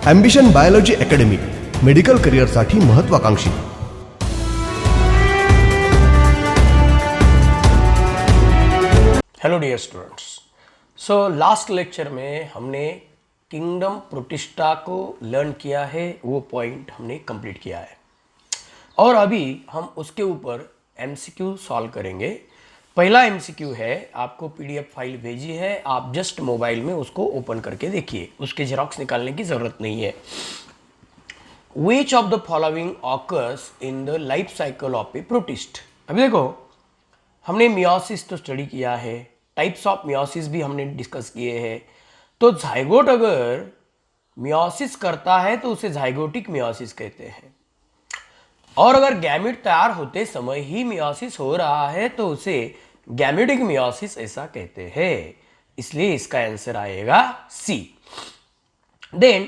Ambition biology academy, medical करिअरसाठी महत्वाकांक्षी. Hello dear students. So last lecture में हमने किंगडम प्रोटिस्टा को लर्न किया है, वो पॉइंट हमने कंप्लीट किया है और अभी हम उसके ऊपर एमसीक्यू सॉल्व करेंगे. पहला एमसीक्यू है, आपको पीडीएफ फाइल भेजी है, आप जस्ट मोबाइल में उसको ओपन करके देखिए, उसके जेरॉक्स निकालने की ज़रूरत नहीं है. Which of the following occurs in the life cycle of a protist? अभी देखो, हमने मियोसिस तो स्टडी किया है, टाइप्स ऑफ मियोसिस भी हमने डिस्कस किए हैं. तो जाइगोट अगर मियोसिस करता है तो उसे जाइगोटिक मियोसिस कहते हैं, और अगर गैमेट तैयार होते समय ही मियोसिस हो रहा है तो उसे गैमेटिक मियोसिस ऐसा कहते हैं. इसलिए इसका आंसर आएगा C. Then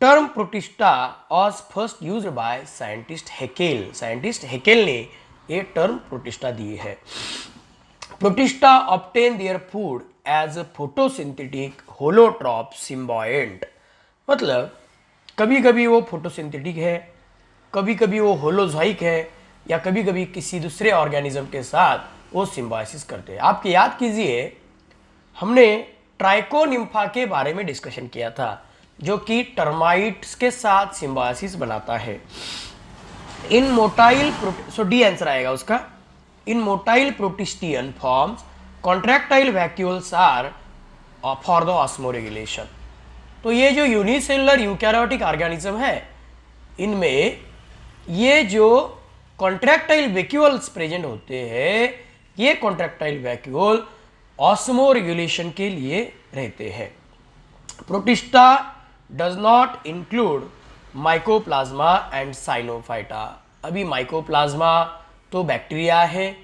term protista was first used by scientist Haeckel. Scientist Haeckel ने ये टर्म प्रोटिस्टा दी है. Protista obtain their food as a photosynthetic holotroph symbiote. मतलब कभी कभी वो फोटोसिंथेटिक है, कभी कभी वो होलोजोइक है, या कभी कभी किसी दूसरे ऑर्गेनिज्म के साथ वो सिम्बायोसिस करते हैं. आपके याद कीजिए, हमने ट्राइकोनिम्फा के बारे में डिस्कशन किया था, जो कि टर्माइट्स के साथ सिम्बायोसिस बनाता है. In motile, so D answer आएगा उसका. In motile protistan forms contractile vacuoles are for the osmoregulation. तो ये जो यूनिसेलुलर यूकैरियोटिक ऑर्गेनिज्म है, इनमें ये जो कॉन्ट्रैक्टाइल वैक्यूल्स प्रेजेंट होते हैं, ये कॉन्ट्रैक्टाइल वैक्यूल ऑस्मोरेगुलेशन के लिए रहते हैं. Protista does not include mycoplasma and cyanophyta. अभी माइकोप्लाज्मा तो बैक्टीरिया है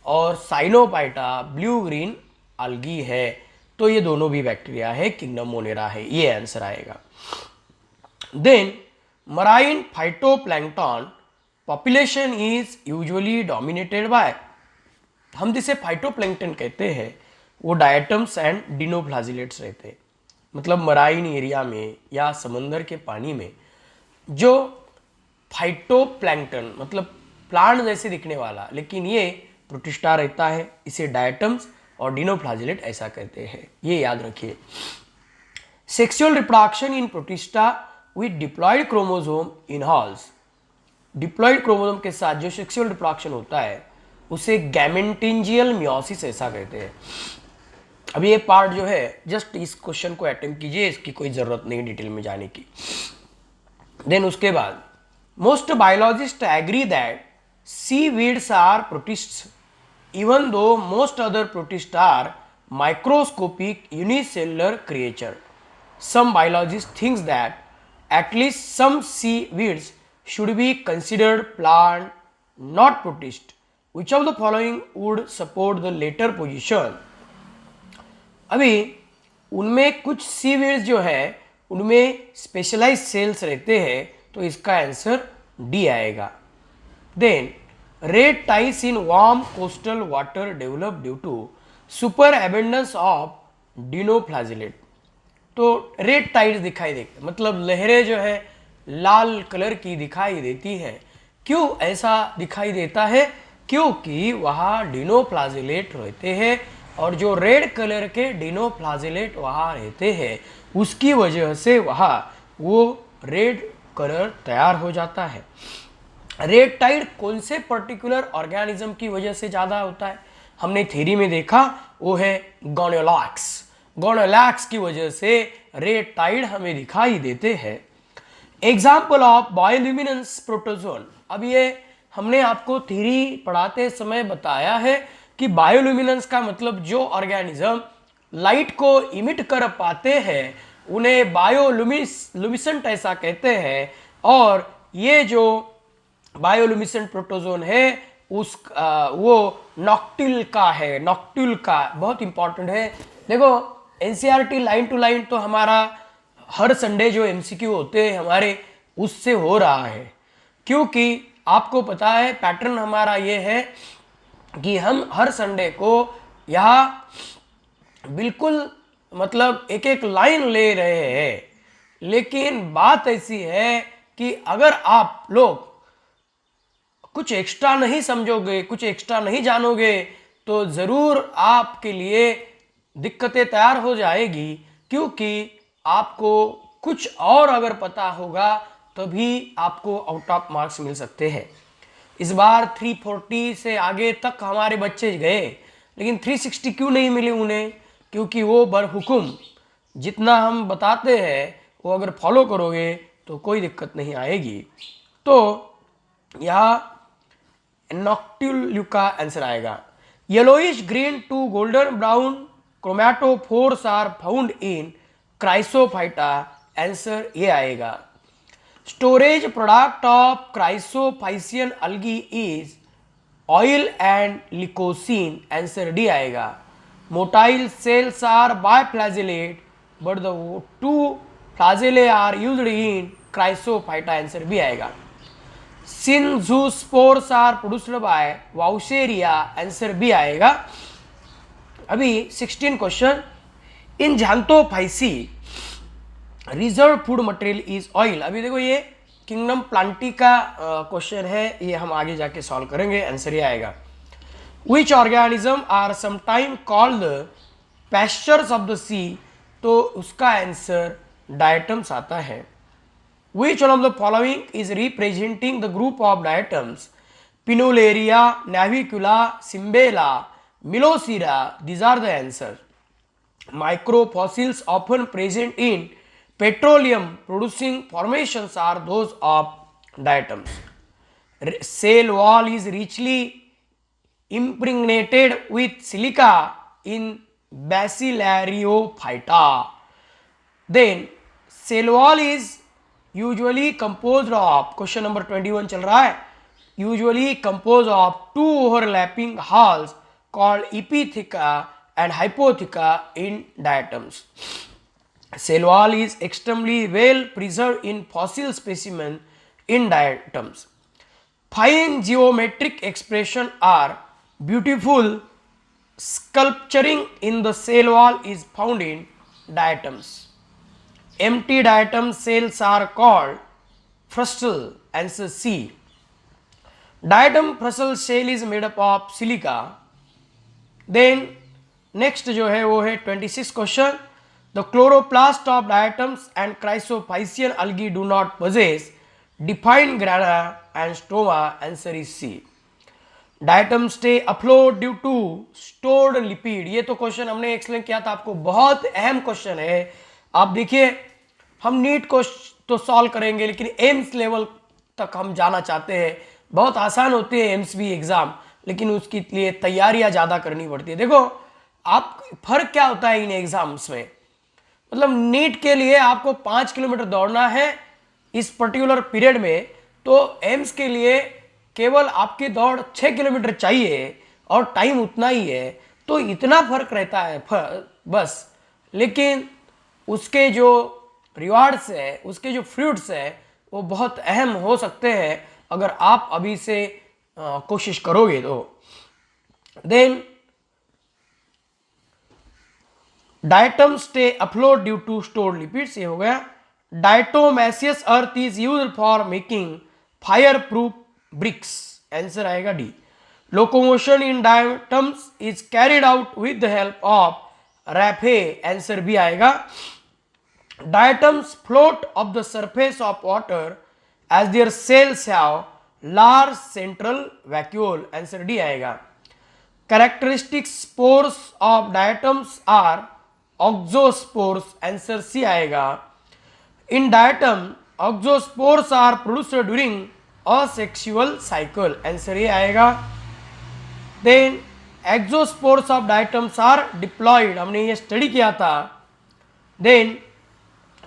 और साइनोफाइटा ब्लू ग्रीन algae है, तो ये दोनों भी बैक्टीरिया है, किंगडम मोनेरा है. ये आंसर आएगा. Then marine phytoplankton population is usually dominated by, हम जिसे फाइटोप्लैंक्टन कहते हैं वो डायटम्स एंड डिनोफ्लाजिलेट्स रहते हैं. मतलब मराइन एरिया में या समंदर के पानी में जो फाइटोप्लैंक्टन मतलब प्लांट जैसे दिखने वाला, लेकिन ये प्रोटिस्टा रहता है, इसे डायटम्स और डिनोफ्लाजिलेट ऐसा कहते हैं. ये याद रखिए. Sexual reproduction in Protista with diploid chromosome in halls. Diploid chromosome के साथ जो सेक्सुअल रिप्रोडक्शन होता है उसे गैमेटिंजियल मियोसिस ऐसा कहते हैं. अभी ये पार्ट जो है, जस्ट इस क्वेश्चन को अटेम्प्ट कीजिए, इसकी कोई ज़रूरत नहीं डिटेल में जाने की. देन उसके बाद most biologist agree that seaweeds are protists even though most other protist are microscopic unicellular creature. Some biologist thinks that at least some seaweeds should be considered plant, not protist. Which of the following would support the later position? अभी उनमें कुछ seaweeds जो है उनमें specialise sales रहते हैं, तो इसका आंसर डी आएगा. Then red tides in warm coastal water develop due to super abundance of dinoflagellate. तो रेड टाइड्स दिखाई देते, मतलब लहरें जो है लाल कलर की दिखाई देती है. क्यों ऐसा दिखाई देता है? क्योंकि वहाँ डिनोफ्लाजिलेट रहते हैं, और जो रेड कलर के डिनोफ्लाजिलेट वहाँ रहते हैं उसकी वजह से वहाँ वो रेड कलर तैयार हो जाता है. रेड टाइड कौन से पर्टिकुलर ऑर्गेनिज्म की वजह से ज़्यादा होता है? हमने थ्योरी में देखा, वो है गोनोलॉक्स. गोनोलॉक्स की वजह से रेड टाइड हमें दिखाई देते हैं. Example of bioluminescence protozoan. अब ये हमने आपको थ्योरी पढ़ाते समय बताया है कि बायोल्यूमिनेंस का मतलब जो ऑर्गेनिज्म लाइट को इमिट कर पाते हैं उन्हें बायोलुमिसेंट ऐसा कहते हैं. और ये जो बायोलुमिसेंट प्रोटोजोन है वो नॉक्टिल का है. नॉक्टिल का बहुत इंपॉर्टेंट है. देखो एनसीईआरटी लाइन टू लाइन तो हमारा हर संडे जो एमसीक्यू होते हैं हमारे, उससे हो रहा है, क्योंकि आपको पता है पैटर्न हमारा ये है कि हम हर संडे को यहाँ बिल्कुल मतलब एक एक लाइन ले रहे हैं लेकिन बात ऐसी है कि अगर आप लोग कुछ एक्स्ट्रा नहीं समझोगे, कुछ एक्स्ट्रा नहीं जानोगे, तो ज़रूर आपके लिए दिक्कतें तैयार हो जाएगी, क्योंकि आपको कुछ और अगर पता होगा तभी आपको आउट ऑफ मार्क्स मिल सकते हैं। इस बार 340 से आगे तक हमारे बच्चे गए, लेकिन 360 क्यों नहीं मिले उन्हें? क्योंकि वो बरहुकुम जितना हम बताते हैं वो अगर फॉलो करोगे तो कोई दिक्कत नहीं आएगी। तो यहाँ नॉक्टिल का आंसर आएगा। Yellowish green to golden brown chromatophores are found in chrysophyta, answer ये आएगा। Storage product of chrysophycean algae is oil and leucosin, answer D आएगा। Motile cells are biflagellate but the two flagella are used in chrysophyta, answer B आएगा। Synzoospores are produced by Vaucheria, answer B आएगा। अभी 16 question. In xanthophyceae reserve food material is oil. अभी देखो ये kingdom Plantae का question है, ये हम आगे जाके सॉल्व करेंगे, आंसर ये आएगा। Which organism are sometime called pastures of the sea, तो उसका आंसर डायटम्स आता है। Which one of the following is representing the group of diatoms? Pinolaria, Navicula, Cimbella, Milocera. These are the answers. Microfossils often present in petroleum producing formations are those of diatoms. Cell wall is richly impregnated with silica in Bacillariophyta. Then cell wall is usually composed of, question number 21 चल रहा है, usually composed of two overlapping halls called epitheca and hypotheca in diatoms. Cell wall is extremely well preserved in fossil specimen in diatoms. Fine geometric expression are beautiful sculpturing in the cell wall is found in diatoms. Empty diatom cells are called frustal, answer C. Diatom frustal cell is made up of silica. Then next जो है वो है 26 question. The chloroplast of diatoms and chrysophycian algae do not possess defined grana and stroma, answer is C. Diatom stay afloat due to stored lipid, ये तो question हमने explain किया था आपको, बहुत अहम क्वेश्चन है। आप देखिए हम नीट को तो सॉल्व करेंगे, लेकिन एम्स लेवल तक हम जाना चाहते हैं। बहुत आसान होती है एम्स भी एग्ज़ाम, लेकिन उसके लिए तैयारियां ज़्यादा करनी पड़ती है। देखो आप फर्क क्या होता है इन एग्ज़ाम्स में, मतलब नीट के लिए आपको 5 किलोमीटर दौड़ना है इस पर्टिकुलर पीरियड में, तो एम्स के लिए केवल आपकी दौड़ 6 किलोमीटर चाहिए और टाइम उतना ही है। तो इतना फर्क रहता है बस, लेकिन उसके जो रिवार्ड्स है, उसके जो फ्रूट्स है, वो बहुत अहम हो सकते हैं अगर आप अभी से कोशिश करोगे तो। Then diatom stay afloat due to stored lipids, ये हो गया। Diatomaceous earth is used for making fire proof bricks, answer आएगा D. Locomotion in diatoms is carried out with the help of raphe, answer भी आएगा। Diatoms float up the surface of water as their cells have large central vacuole, answer D आएगा। Characteristic spores of diatoms are oxospores, answer C आएगा। In diatom, oxospores are produced during asexual cycle, answer A आएगा। Then exospores of diatoms are diploid, हमने ये study किया था। Then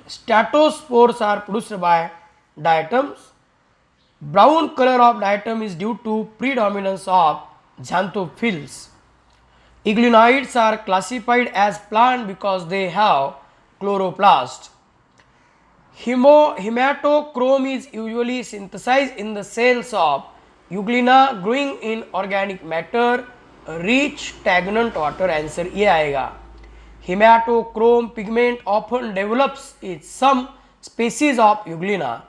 Statospores are produced by diatoms. Brown color of diatom is due to predominance of xanthophylls. Iglinoids are classified as plant because they have chloroplast. Hematochrome is usually synthesized in the cells of Euglena growing in organic matter rich stagnant water, answer ये आएगा। Hematochrome pigment often develops in some species of Euglena.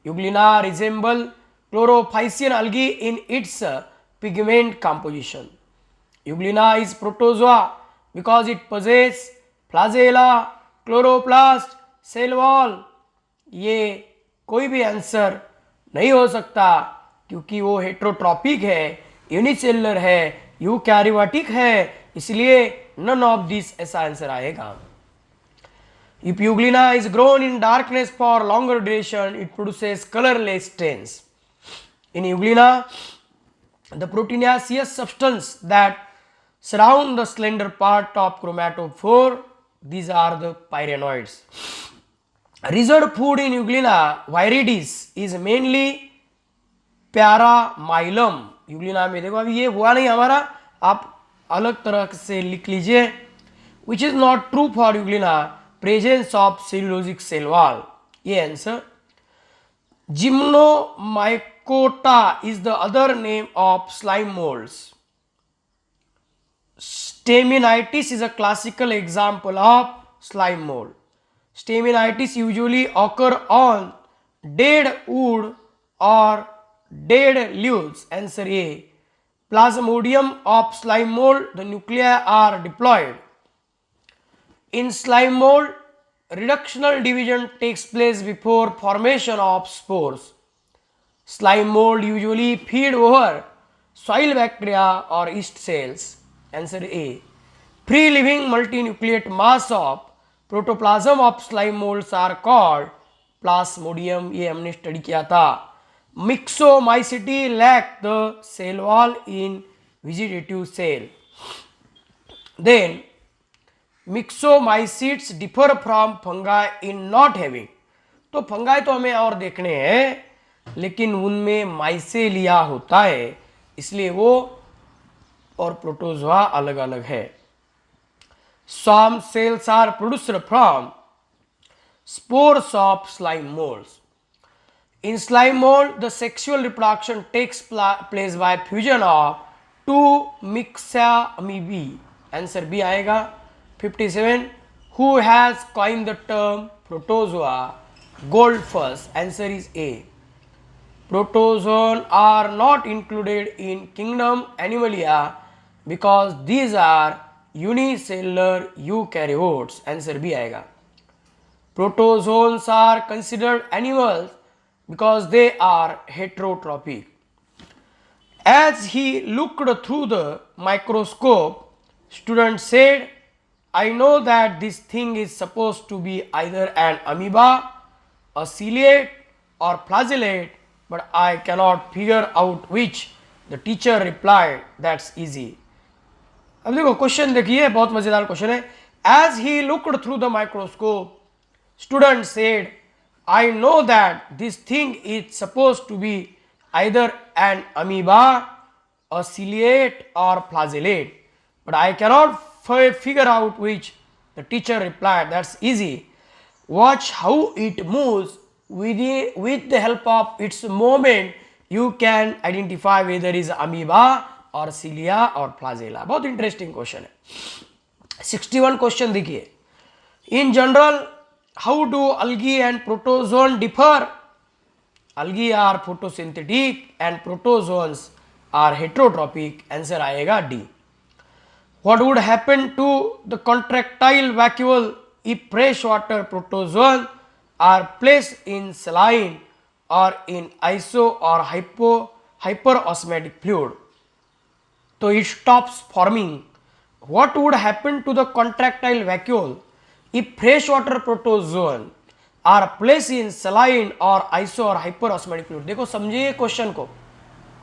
Euglena resemble chlorophycean algae in its pigment composition. Euglena is protozoa because it possesses flagella, chloroplast, cell wall. ये कोई भी answer नहीं हो सकता क्योंकि वो हेट्रोट्रॉपिक है, यूनिसेलुलर है, यूकैरियोटिक है, इसलिए नन ऑफ दिस ऐसा आंसर आएगा. If Euglena is grown in darkness for longer duration, it produces colorless stains. In Euglena, the proteinaceous substance that surround the slender part of chromatophore, these are the pyrenoids. Reserved food in Euglena viridis is mainly paramylum. Euglena में देखो अभी ये हुआ नहीं हमारा, आप अलग तरह से लिख लीजिए. Which is not true for Euglena, presence of cellulosic cell wall. ये answer. Gymnomycota is the other name of slime moulds. Staminitis is a classical example of slime mold. Staminitis usually occur on dead wood or dead leaves. Answer A. Plasmodium of slime mold, the nuclei are diploid. In slime mold, reductional division takes place before formation of spores. Slime mold usually feed over soil bacteria or yeast cells. Answer A. Free living multinucleate mass of protoplasm of slime molds are called plasmodium. ये हमने study किया था. Myxomycete lack the cell wall in vegetative cell. Then myxomycetes differ from fungi in not having. तो fungi तो हमें और देखने हैं, लेकिन उनमें माइसेलिया होता है, इसलिए वो और प्रोटोजोआ अलग अलग है. Some cells are produced from spores of slime molds. In slime mold, the sexual reproduction takes place by fusion of two myxamoebae. Answer B आएगा. 57. Who has coined the term protozoa? Goldfuss. Answer is A. Protozoan are not included in kingdom Animalia because these are unicellular eukaryotes. Answer B आएगा. Protozoans are considered animals because they are heterotrophic. As he looked through the microscope, student said, I know that this thing is supposed to be either an amoeba, a ciliate or flagellate, but I cannot figure out which. The teacher replied, that's easy. अब देखो question देखिए, बहुत मजेदार question है. As he looked through the microscope, student said, I know that this thing is supposed to be either an amoeba, a ciliate or flagellate, but I cannot figure out which. The teacher replied, that's easy. Watch how it moves. With the help of its movement, you can identify whether it is amoeba और cilia और flagella. बहुत interesting question है. 61 question देखिए. In general how do algae and protozoan differ? Algae are photosynthetic and protozoans are heterotrophic. Answer आएगा D. What would happen to the contractile vacuole if freshwater protozoan are placed in saline or in iso or hyperosmotic fluid? So it stops forming. What would happen to the contractile vacuole if freshwater protozoan are placed in saline or iso or hyperosmotic fluid? देखो समझिए question को,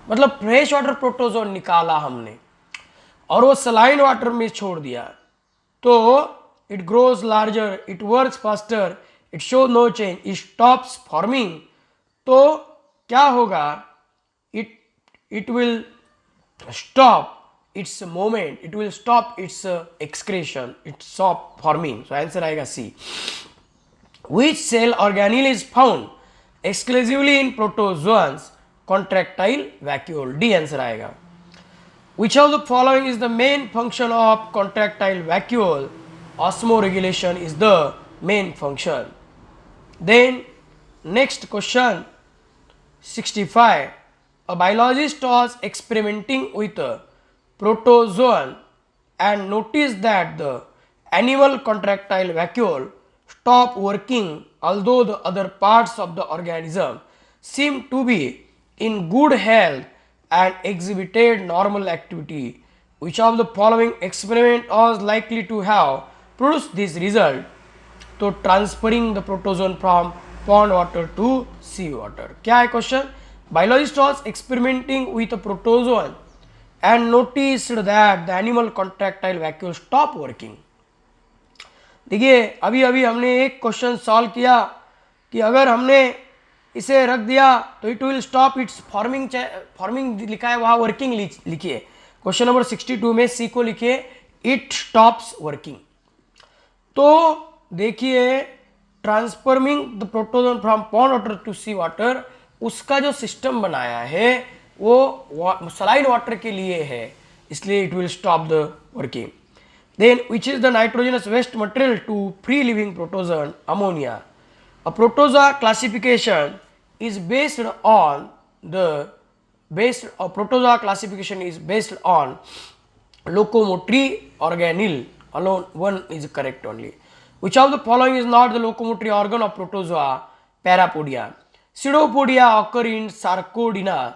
मतलब fresh water protozoan निकाला हमने और वो saline water में छोड़ दिया, तो it grows larger, it works faster, it show no change, it stops forming. तो क्या होगा? It will stop its movement, it will stop its excretion, it stop forming. So answer आएगा C. Which cell organelle is found exclusively in protozoans? Contractile vacuole. D answer आएगा. Which of the following is the main function of contractile vacuole? Osmoregulation is the main function. Then next question 65. A biologist was experimenting with a protozoan and noticed that the animal contractile vacuole stopped working although the other parts of the organism seemed to be in good health and exhibited normal activity. Which of the following experiment was likely to have produced this result? तो transferring the protozoan from pond water to sea water. क्या है question? Biologist was experimenting with a protozoan and noticed that the animal contractile vacuole stop working. देखिए अभी अभी हमने एक question solve किया कि अगर हमने इसे रख दिया तो it will stop it's forming लिखा है वहाँ वर्किंग लिखिए. क्वेश्चन नंबर 62 में सी को लिखिए इट स्टॉप्स वर्किंग. तो देखिए transforming the protozoan from pond water to sea water, उसका जो सिस्टम बनाया है वो सलाइन वाटर के लिए है, इसलिए it will stop the working. Then which is the nitrogenous waste material to free living protozoan? Ammonia. A protozoa classification is based on protozoa classification is based on locomotory organelle alone. One is correct only. Which of the following is not the locomotory organ of protozoa? Parapodia. Pseudopodia occur in Sarcodina.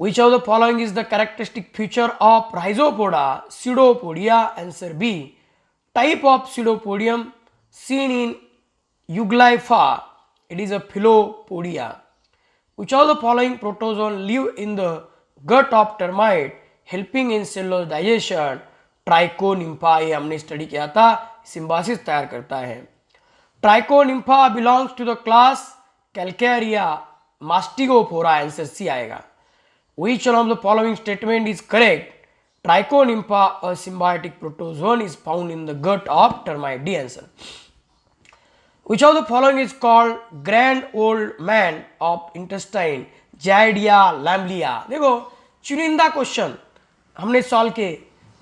Which of the following is the characteristic feature of Rhizopoda? Pseudopodia. Answer B. Type of pseudopodium seen in Euglypha. It is a Philopodia. Which of the following protozoan live in the gut of termite, helping in cellular digestion? Trichonympha. ये हमने study किया था, symbiosis तैयार करता है. Trichonympha belongs to the class calcarea mastigophora. Answer C आएगा. Which one of the following statement is correct? Trichonympha a symbiotic protozoan is found in the gut of termite. D answer. Which of the following is called grand old man of intestine? Giardia lamblia. देखो चुनिंदा question हमने solve किए.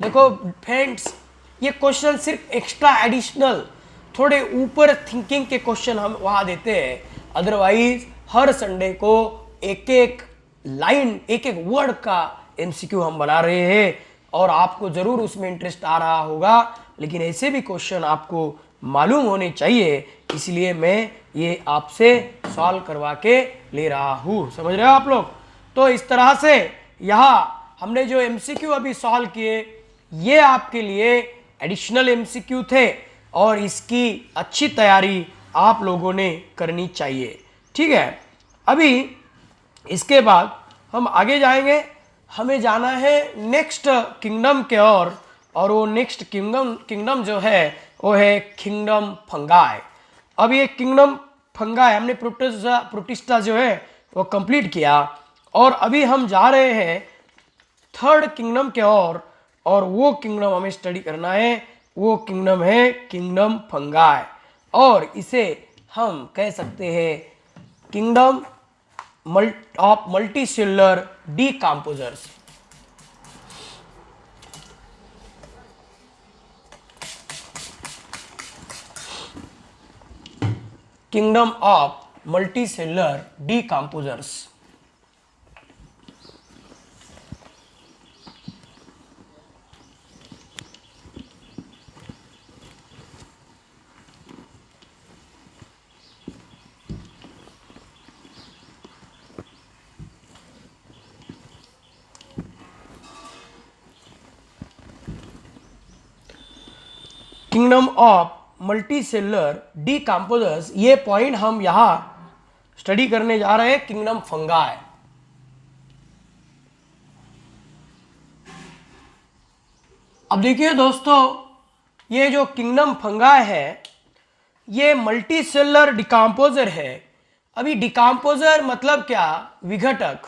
देखो friends ये question सिर्फ extra additional थोड़े ऊपर thinking के क्वेश्चन हम वहाँ देते हैं. अदरवाइज हर संडे को एक एक लाइन एक एक वर्ड का एमसीक्यू हम बना रहे हैं और आपको ज़रूर उसमें इंटरेस्ट आ रहा होगा. लेकिन ऐसे भी क्वेश्चन आपको मालूम होने चाहिए, इसलिए मैं ये आपसे सॉल्व करवा के ले रहा हूँ. समझ रहे हो आप लोग? तो इस तरह से यहाँ हमने जो एमसीक्यू अभी सॉल्व किए ये आपके लिए एडिशनल एमसीक्यू थे और इसकी अच्छी तैयारी आप लोगों ने करनी चाहिए. ठीक है, अभी इसके बाद हम आगे जाएंगे. हमें जाना है नेक्स्ट किंगडम के और वो नेक्स्ट किंगडम जो है वो है किंगडम फंगाई. अब ये किंगडम फंगाई हमने प्रोटिस्टा जो है वो कंप्लीट किया और अभी हम जा रहे हैं थर्ड किंगडम के और वो किंगडम हमें स्टडी करना है. वो किंगडम है किंगडम फंगाई और इसे हम कह सकते हैं kingdom of multicellular decomposers. Kingdom of multicellular decomposers. Kingdom of multicellular decomposers, ये पॉइंट हम यहां स्टडी करने जा रहे हैं. Kingdom fungi. अब देखिए दोस्तों, ये जो किंगडम फंगाई है ये मल्टीसेलुलर डिकम्पोजर है. अभी डिकम्पोजर मतलब क्या? विघटक.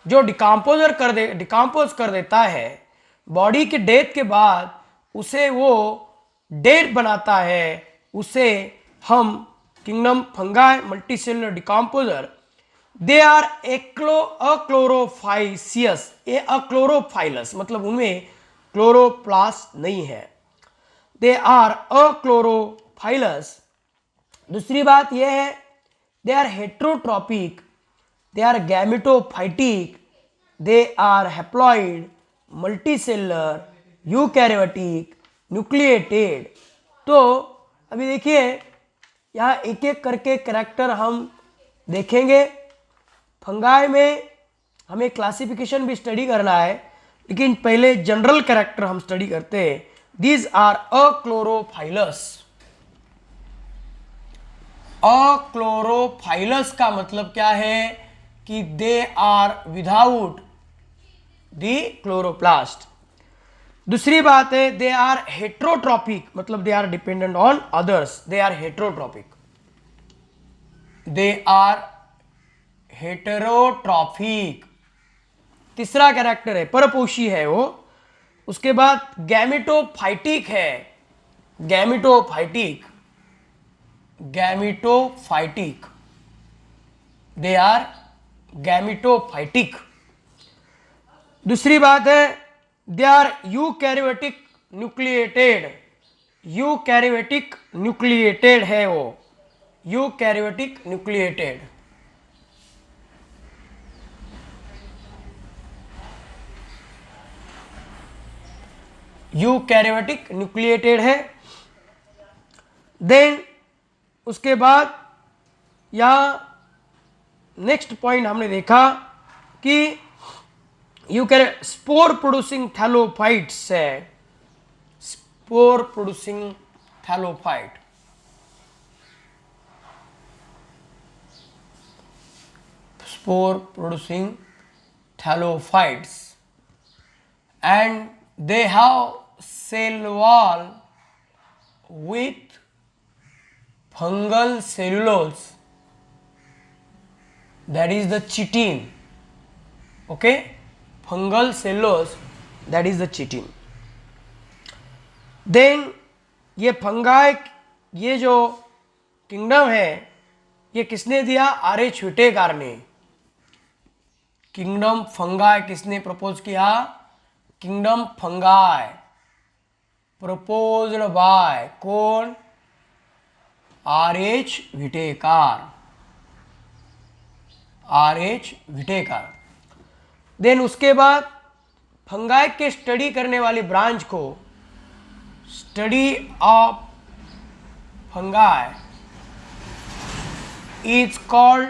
जो डिकम्पोज कर देता है बॉडी के डेथ के बाद, उसे वो डेड बनाता है, उसे हम kingdom fungi multicellular decomposer. They are achlorophyllous. ये अक्लोरोफाइलस मतलब उनमें क्लोरोप्लास्ट नहीं है. दे आर अक्लोरोफाइलस दूसरी बात यह है, they are heterotrophic, they are gametophytic, they are haploid, multicellular, eukaryotic, nucleated. तो अभी देखिए यहाँ एक एक करके कैरेक्टर हम देखेंगे। फंगाई में हमें क्लासिफिकेशन भी स्टडी करना है, लेकिन पहले जनरल कैरेक्टर हम स्टडी करते हैं। These are अक्लोरोफाइलस। अक्लोरोफाइलस का मतलब क्या है कि they are without the chloroplast. दूसरी बात है, दे आर हेट्रोट्रॉपिक, मतलब they are dependent on others, they are heterotrophic, they are heterotrophic. तीसरा कैरेक्टर है, परपोषी है वो। उसके बाद गैमेटोफाइटिक है, gametophytic, gametophytic, they are gametophytic. दूसरी बात है, they are eukaryotic nucleated, eukaryotic nucleated है वो, यूकैरियोटिक न्यूक्लिएटेड। यूकैरियोटिक न्यूक्लिएटेड है। देन उसके बाद यहाँ नेक्स्ट पॉइंट हमने देखा कि स्पोर प्रोड्यूसिंग थैलोफाइट्स है, spore producing thallophyte. Spore producing thallophytes and they have cell wall with fungal cellulose, that is the chitin. Okay, fungal cellulose, that is the chitin. Then ये fungi, ये जो kingdom है, ये किसने दिया? R H. Whittaker ने। Kingdom fungi किसने propose किया? किंगडम फंगाई प्रपोज्ड बाय कौन? R H. Whittaker, R H. Whittaker. Then उसके बाद फंगाई के स्टडी करने वाली ब्रांच को, study of fungi is called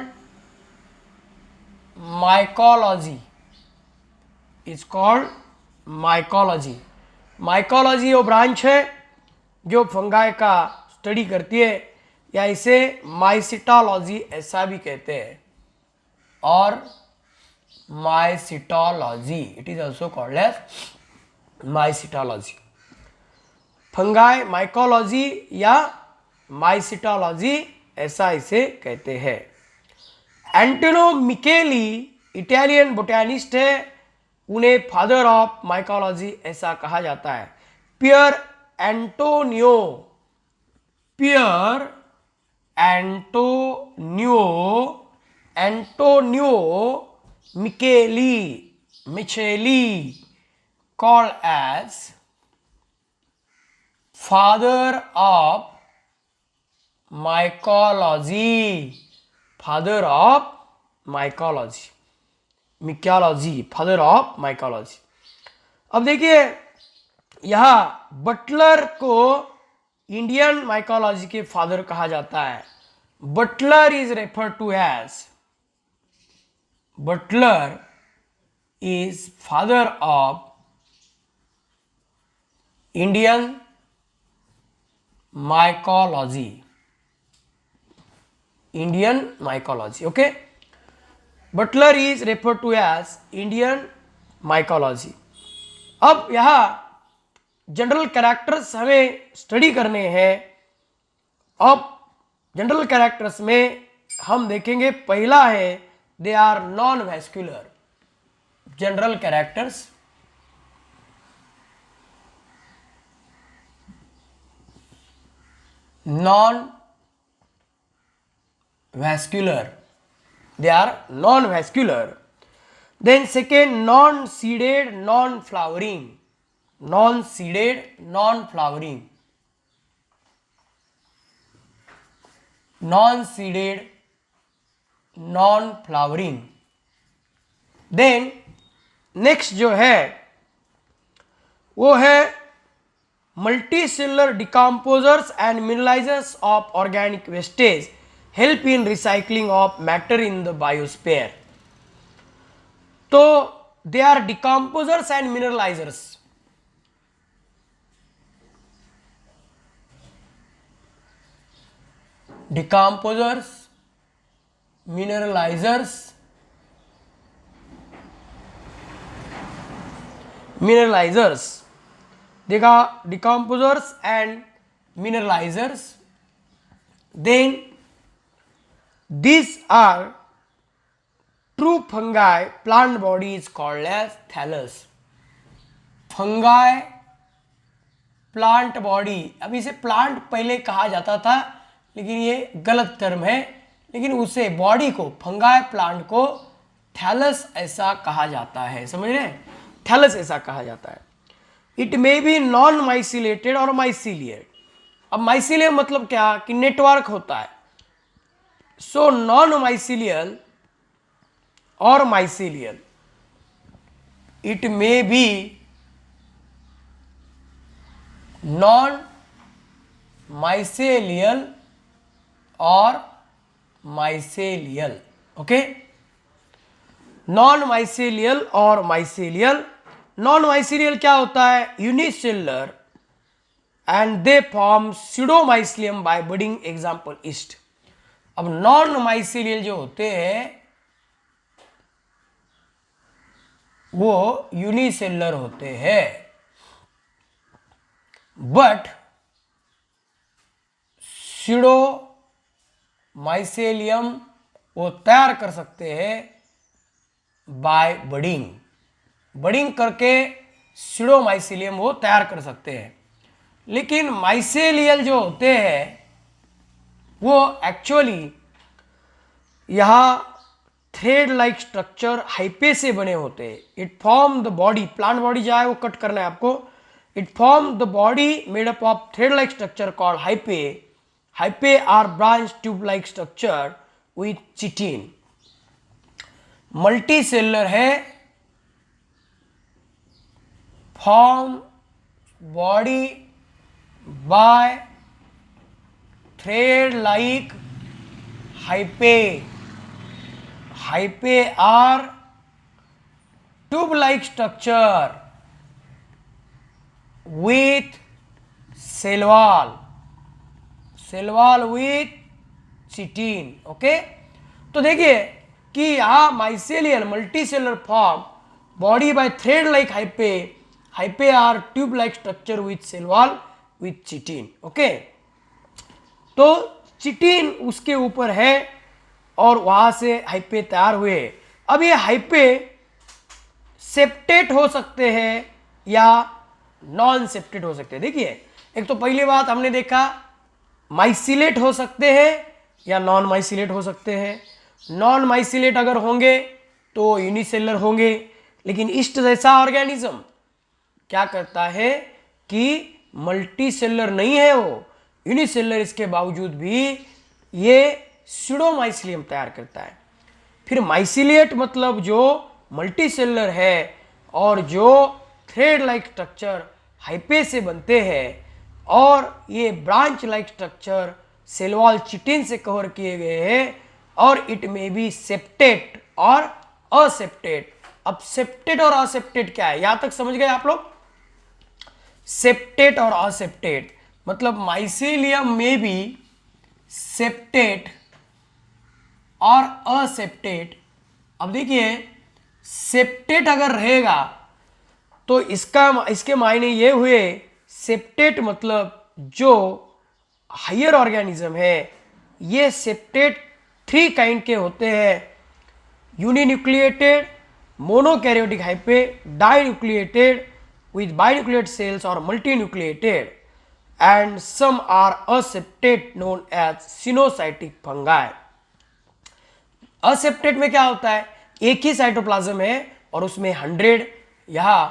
mycology, is called mycology. Mycology वो ब्रांच है जो फंगाई का स्टडी करती है, या इसे माइसिटोलॉजी ऐसा भी कहते हैं, और mycetology, it is also called as mycetology. Fungi mycology या माइसिटोलॉजी ऐसा इसे कहते हैं। एंटोनो मिकेली इटालियन बोटैनिस्ट है, उन्हें फादर ऑफ माइकोलॉजी ऐसा कहा जाता है। पियर Antonio, peer Antonio, Antonio मिकेली, मिचेली, called as father of mycology, father of mycology, mycology, father of mycology। अब देखिए यहाँ बटलर को इंडियन माइकोलॉजी के फादर कहा जाता है। Butler is referred to as, Butler is father of Indian mycology, Indian mycology. Okay, Butler is referred to as Indian mycology. अब यहां जनरल कैरेक्टर्स हमें स्टडी करने हैं। अब जनरल कैरेक्टर्स में हम देखेंगे, पहला है they are non vascular. General characters, non vascular, they are non-vascular. Then second, non-seeded, non-flowering, non-seeded, non-flowering. Non seeded, non flowering. Then next जो है वो है multicellular decomposers and mineralizers of organic wastage help in recycling of matter in the biosphere. तो they are decomposers and mineralizers. decomposers, mineralizers, देखा, decomposers and mineralizers। then these are true fungi, plant body is called as thallus। fungi plant body, अब इसे plant पहले कहा जाता था लेकिन ये गलत टर्म है, लेकिन उसे बॉडी को, फंगाई प्लांट को थैलस ऐसा कहा जाता है। समझ रहे हैं, थैलस ऐसा कहा जाता है। इट मे बी नॉन माइसिलेटेड और माइसिलियर। अब माइसिलियर मतलब क्या कि नेटवर्क होता है। सो नॉन माइसिलियल और mycelial, it may be non mycelial और माइसेलियल। ओके, नॉन माइसेलियल और माइसेलियल। नॉन माइसेलियल क्या होता है? Unicellular and they form pseudomycelium by budding, example yeast. अब नॉन माइसेलियल जो होते हैं वो यूनिसेलुलर होते हैं, बट स्यूडो माइसेलियम वो तैयार कर सकते हैं बाय बडिंग। बडिंग करके स्यूडो माइसेलियम वो तैयार कर सकते हैं। लेकिन माइसेलियल जो होते हैं वो एक्चुअली यहाँ थ्रेड लाइक स्ट्रक्चर हाइपे से बने होते हैं। It form the body, plant body जो है वो कट करना है आपको। It form the body made up of thread like structure called hyphae. Hyphae are branch tube like structure with chitin. Multi cellular है, form body by thread like hyphae. Hyphae are tube like structure with cell wall with chitin. Okay, तो देखिए कि यहाँ mycelial multi cellular form body by thread like hyphae. Hyphae are tube like structure with cell wall with chitin. Okay, तो chitin उसके ऊपर है और वहां से हाइपे तैयार हुए। अब ये हाइपे सेप्टेट हो सकते हैं या नॉन सेप्टेट हो सकते हैं। देखिए, एक तो पहली बात हमने देखा माइसिलेट हो सकते हैं या नॉन माइसिलेट हो सकते हैं। नॉन माइसिलेट अगर होंगे तो यूनिसेलुलर होंगे, लेकिन ईस्ट जैसा ऑर्गेनिज्म क्या करता है कि मल्टी सेलुलर नहीं है, वो यूनिसेलुलर, इसके बावजूद भी ये स्यूडोमाइसिलियम तैयार करता है। फिर माइसिलेट मतलब जो मल्टी सेलुलर है और जो थ्रेड लाइक स्ट्रक्चर हाइपे से बनते हैं और ये branch like structure cell wall chitin से कवर किए गए हैं, और इट मे बी सेप्टेट और असेप्टेट। अब सेप्टेट और असेप्टेट क्या है, यहां तक समझ गए आप लोग? सेप्टेट और असेप्टेट मतलब माइसेलियम में भी सेप्टेट और असेप्टेट। अब देखिए, सेप्टेट अगर रहेगा तो इसके मायने ये हुए, सेप्टेट मतलब जो हायर ऑर्गेनिज्म है ये सेप्टेट 3 काइंड के होते हैं: uninucleated, monokaryotic hyphae, dinucleated with binucleate cells or multinucleated, and some are aseptate known as sinusitic fungi। aseptate में क्या होता है, एक ही साइटोप्लाज्म है और उसमें 100 यहाँ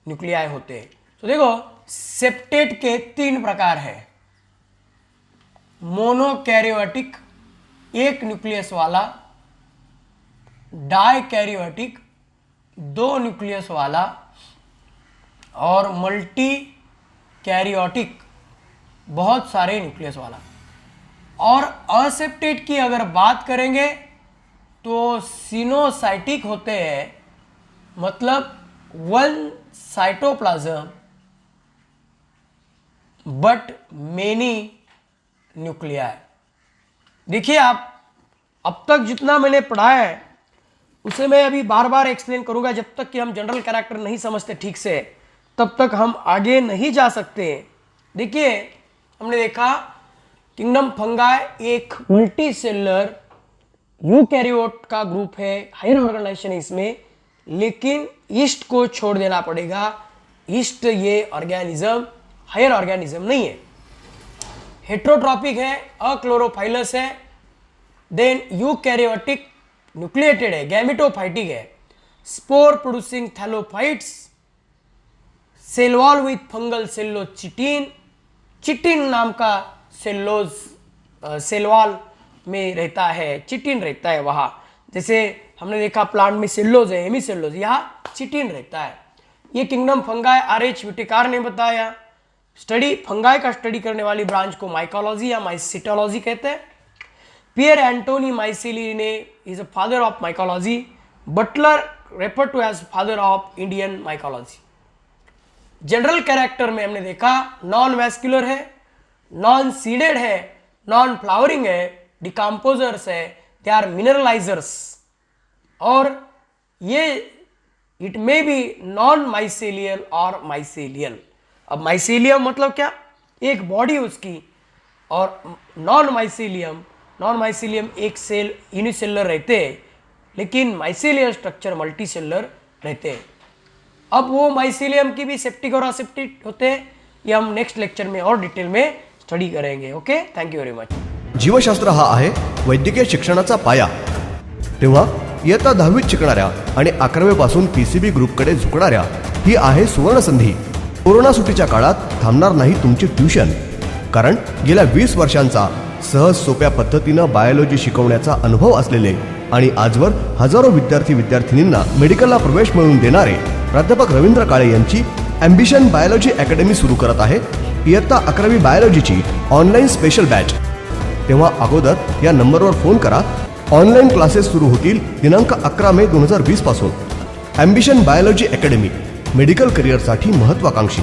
न्यूक्लियाई होते हैं। तो देखो, सेप्टेट के 3 प्रकार है। मोनोकैरियोटिक एक न्यूक्लियस वाला, डाइकैरियोटिक दो न्यूक्लियस वाला, और मल्टी कैरियोटिक बहुत सारे न्यूक्लियस वाला। और असेप्टेट की अगर बात करेंगे तो सिनोसाइटिक होते हैं, मतलब one cytoplasm but many nuclei. देखिए आप, अब तक जितना मैंने पढ़ा है उसे मैं अभी बार बार एक्सप्लेन करूंगा। जब तक कि हम जनरल कैरेक्टर नहीं समझते ठीक से, तब तक हम आगे नहीं जा सकते। देखिए हमने देखा किंगडम फंगाई एक मल्टी सेलुलर यूकैरियोट का ग्रुप है, हायर ऑर्गेनाइजेशन है इसमें, लेकिन ईस्ट को छोड़ देना पड़ेगा। ईस्ट ये ऑर्गेनिज्म हायर ऑर्गेनिज्म नहीं है, हेट्रोट्रॉपिक है, अक्लोरोफाइलस है, देन यूकैरियोटिक न्यूक्लिएटेड है, गैमेटोफाइटिक है, spore producing thallophytes, cell wall with fungal cellulose chitin, chitin नाम का सेल्लोज सेल वॉल में रहता है, चिटिन रहता है वहां। जैसे हमने देखा प्लांट में सेल्लोज है, हेमीसेल्लोज, यहाँ चिटिन रहता है। ये किंगडम फंगाई आर.एच. व्हिटेकर ने बताया। स्टडी फंगाई का स्टडी करने वाली ब्रांच को माइकोलॉजी या माइसिटोलॉजी कहते हैं। पियर एंटोनी माइसिली ने is a father of mycology, Butler refer to as father of Indian mycology. General character में हमने देखा नॉन वैस्कुलर है, नॉन सीडेड है, नॉन फ्लावरिंग है, डिकम्पोजर्स है, दे आर मिनरलाइजर्स, और ये it may be non mycelial और माइसेलियल। अब माइसेलियम मतलब क्या, एक बॉडी उसकी, और नॉन माइसेलियम एक सेल यूनिसेलुलर रहते हैं, लेकिन माइसेलियल स्ट्रक्चर मल्टी सेलुलर रहते हैं। अब वो माइसेलियम की भी सेप्टिक और असेप्टिक होते हैं, ये हम नेक्स्ट लेक्चर में और डिटेल में स्टडी करेंगे। Okay, thank you very much. जीवशास्त्र हा आहे वैद्यकीय शिक्षणाचा पाया। तेव्हा इयत्ता 10वीत शिकणाऱ्या आणि 11वी पासून पीसीबी ग्रुपकडे झुकणाऱ्या ही आहे सुवर्णसंधी। कोरोना सुट्टीच्या काळात थांबणार नाही तुमचे ट्यूशन, कारण गेल्या 20 वर्षांचा सहज सोप्या पद्धतीनं बायोलॉजी शिकवण्याचा अनुभव असलेले आणि आजवर हजारो विद्यार्थिनींना मेडिकलला प्रवेश मिळवून देणारे प्राध्यापक रवींद्र काळे यांची ॲम्बिशन बायोलॉजी अकॅडमी सुरू करत आहे इयत्ता 11वी बायोलॉजीची ऑनलाईन स्पेशल बॅच। तेव्हा अगोदर या नंबरवर फोन करा। ऑनलाईन क्लासेस सुरू होतील दिनांक 11 मे 2020 पासून। ॲम्बिशन बायोलॉजी अकॅडमी, मेडिकल करिअरसाठी महत्त्वाकांक्षी।